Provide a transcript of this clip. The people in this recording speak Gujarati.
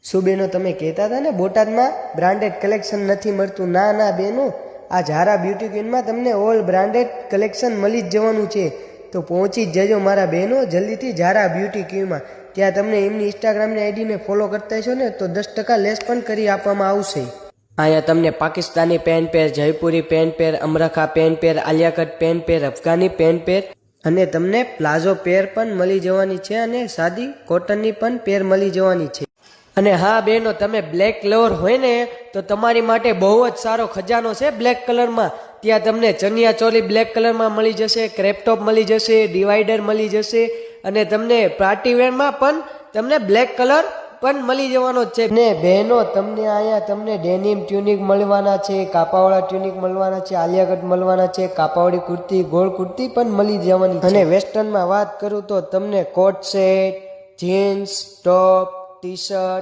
શું બેનો તમે કહેતા હતા ને બોટાદમાં બ્રાન્ડેડ કલેક્શન નથી મળતું? ના ના બેનો, આ ઝારા બ્યુટી ક્વીનમાં તમને ઓલ બ્રાન્ડેડ કલેક્શન મળી જ જવાનું છે. તો પહોંચી જ જજો મારા બહેનો જલ્દીથી ઝારા બ્યુટી ક્વીનમાં. ત્યાં તમને એમની ઇન્સ્ટાગ્રામની આઈડીને ફોલો કરતા હશો ને તો 10% લેસ પણ કરી આપવામાં આવશે. અહીંયા તમને Pakistani pant pair, Jaipuri pant pair, અમરખા pant pair, Alia cut pant pair, Afghani pant pair અને તમને પ્લાઝો પેર પણ મળી જવાની છે અને સાદી કોટનની પણ પેર મળી જવાની છે. અને હા બહેનો, તમે બ્લેક લવર હોય ને તો તમારી માટે બહુ જ સારો ખજાનો છે બ્લેક કલરમાં. ત્યાં તમને ચનિયા ચોલી બ્લેક કલરમાં મળી જશે, ક્રેપટોપ મળી જશે, ડિવાઈડર મળી જશે અને તમને પાર્ટી વેરમાં પણ તમને બ્લેક કલર પણ મળી જવાનો જ છે. ને બહેનો તમને અહીંયા તમને ડેનિમ ટ્યુનિક મળવાના છે, કાપાવાળા ટ્યુનિક મળવાના છે, આલિયા કટ મળવાના છે, કાપાવાળી કુર્તી, ગોળ કુર્તી પણ મળી જવાની છે. અને વેસ્ટર્નમાં વાત કરું તો તમને કોટ સેટ, જીન્સ, ટોપ, ટી શર્ટ